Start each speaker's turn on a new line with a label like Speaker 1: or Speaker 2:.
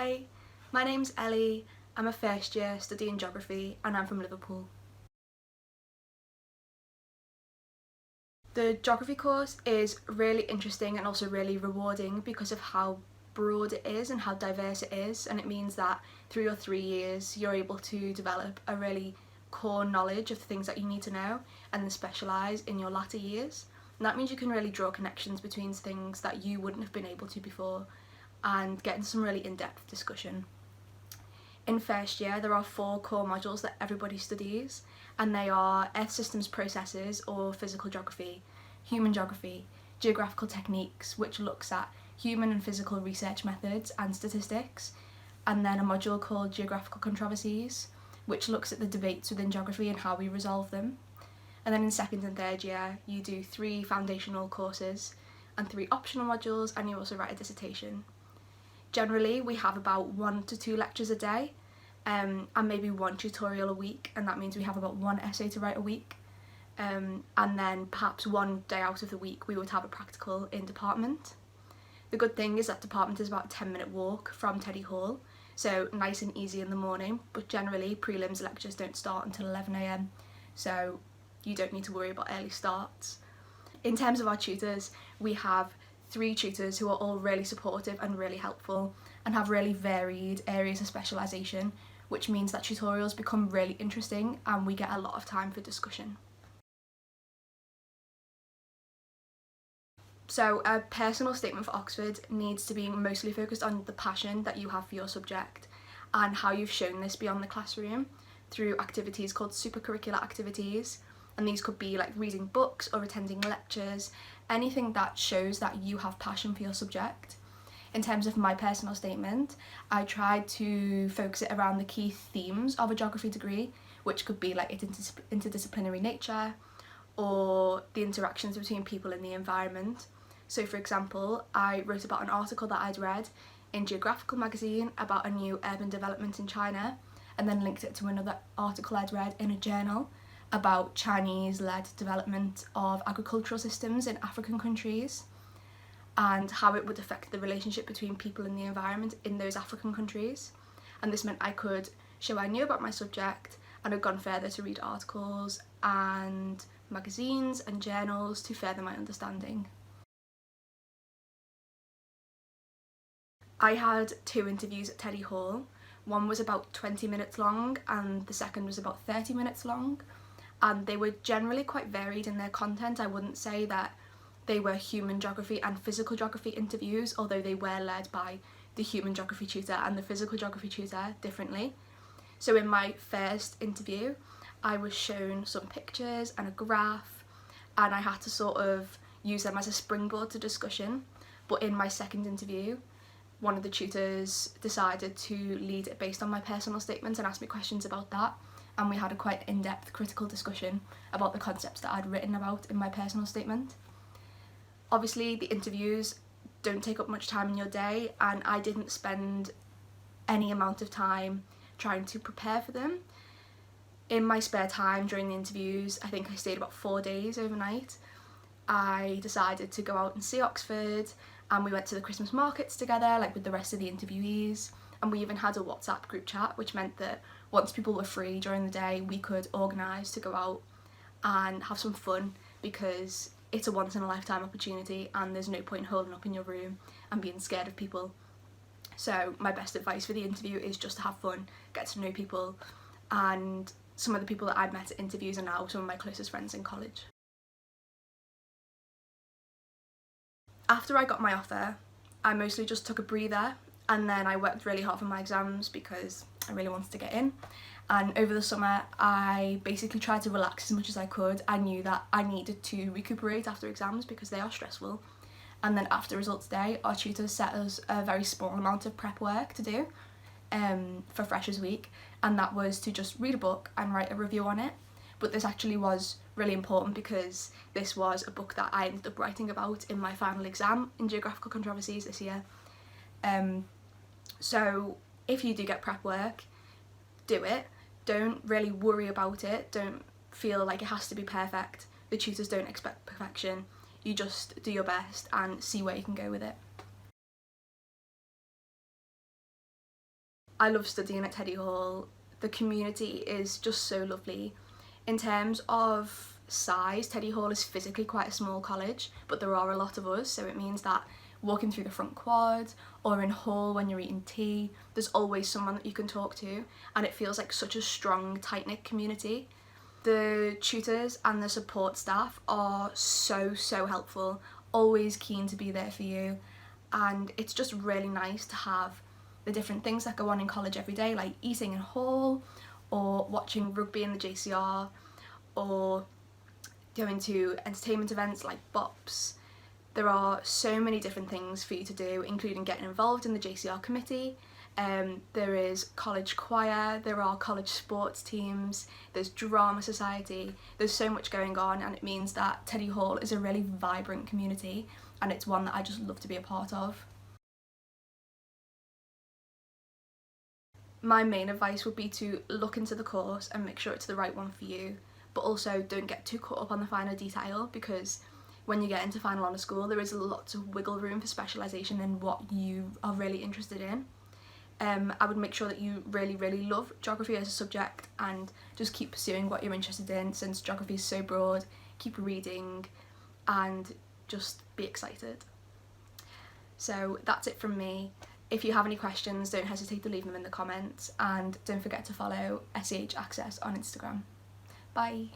Speaker 1: Hi, my name's Ellie, I'm a first year studying geography and I'm from Liverpool. The geography course is really interesting and also really rewarding because of how broad it is and how diverse it is, and it means that through your 3 years you're able to develop a really core knowledge of the things that you need to know and then specialise in your latter years. And that means you can really draw connections between things that you wouldn't have been able to before and get into some really in-depth discussion. In first year there are 4 core modules that everybody studies, and they are Earth Systems Processes or Physical Geography, Human Geography, Geographical Techniques, which looks at human and physical research methods and statistics, and then a module called Geographical Controversies, which looks at the debates within geography and how we resolve them. And then in second and third year you do 3 foundational courses and 3 optional modules, and you also write a dissertation. Generally we have about 1 to 2 lectures a day and maybe 1 tutorial a week, and that means we have about 1 essay to write a week, and then perhaps 1 day out of the week we would have a practical in department. The good thing is that department is about a 10-minute walk from Teddy Hall, so nice and easy in the morning, but generally prelims lectures don't start until 11 AM, so you don't need to worry about early starts. In terms of our tutors, we have 3 tutors who are all really supportive and really helpful and have really varied areas of specialisation, which means that tutorials become really interesting and we get a lot of time for discussion. So a personal statement for Oxford needs to be mostly focused on the passion that you have for your subject and how you've shown this beyond the classroom through activities called supercurricular activities, and these could be like reading books or attending lectures, anything that shows that you have passion for your subject. In terms of my personal statement, I tried to focus it around the key themes of a geography degree, which could be like its interdisciplinary nature or the interactions between people in the environment. So for example, I wrote about an article that I'd read in Geographical magazine about a new urban development in China, and then linked it to another article I'd read in a journal about Chinese-led development of agricultural systems in African countries and how it would affect the relationship between people and the environment in those African countries. And this meant I could show I knew about my subject and had gone further to read articles and magazines and journals to further my understanding. I had 2 interviews at Teddy Hall. One was about 20 minutes long and the second was about 30 minutes long, and they were generally quite varied in their content. I wouldn't say that they were human geography and physical geography interviews, although they were led by the human geography tutor and the physical geography tutor differently. So in my first interview I was shown some pictures and a graph, and I had to sort of use them as a springboard to discussion. But in my second interview, one of the tutors decided to lead it based on my personal statement and ask me questions about that, and we had a quite in-depth critical discussion about the concepts that I'd written about in my personal statement. Obviously the interviews don't take up much time in your day, and I didn't spend any amount of time trying to prepare for them. In my spare time during the interviews, I think I stayed about 4 days overnight. I decided to go out and see Oxford, and we went to the Christmas markets together, like with the rest of the interviewees, and we even had a WhatsApp group chat, which meant that once people were free during the day we could organise to go out and have some fun, because it's a once in a lifetime opportunity and there's no point holding up in your room and being scared of people. So my best advice for the interview is just to have fun, get to know people, and some of the people that I'd met at interviews are now some of my closest friends in college. After I got my offer, I mostly just took a breather, and then I worked really hard for my exams because I really wanted to get in. And over the summer I basically tried to relax as much as I could. I knew that I needed to recuperate after exams because they are stressful. And then after results day, our tutors set us a very small amount of prep work to do for Freshers Week, and that was to just read a book and write a review on it. But this actually was really important because this was a book that I ended up writing about in my final exam in Geographical Controversies this year. So if you do get prep work, do it. Don't really worry about it. Don't feel like it has to be perfect. The tutors don't expect perfection. You just do your best and see where you can go with it. I love studying at Teddy Hall. The community is just so lovely. In terms of size, Teddy Hall is physically quite a small college, but there are a lot of us, so it means that walking through the front quad or in hall when you're eating tea, there's always someone that you can talk to, and it feels like such a strong, tight-knit community. The tutors and the support staff are so helpful, always keen to be there for you, and it's just really nice to have the different things that go on in college every day, like eating in hall or watching rugby in the JCR or going to entertainment events like BOPs. There are so many different things for you to do, including getting involved in the JCR committee. There is college choir, there are college sports teams, there's drama society, there's so much going on, and it means that Teddy Hall is a really vibrant community, and it's one that I just love to be a part of. My main advice would be to look into the course and make sure it's the right one for you, but also don't get too caught up on the finer detail, because when you get into final honour school there is lots of wiggle room for specialisation in what you are really interested in. I would make sure that you really love geography as a subject and just keep pursuing what you're interested in, since geography is so broad. Keep reading and just be excited. So that's it from me. If you have any questions, don't hesitate to leave them in the comments, and don't forget to follow SEH Access on Instagram. Bye!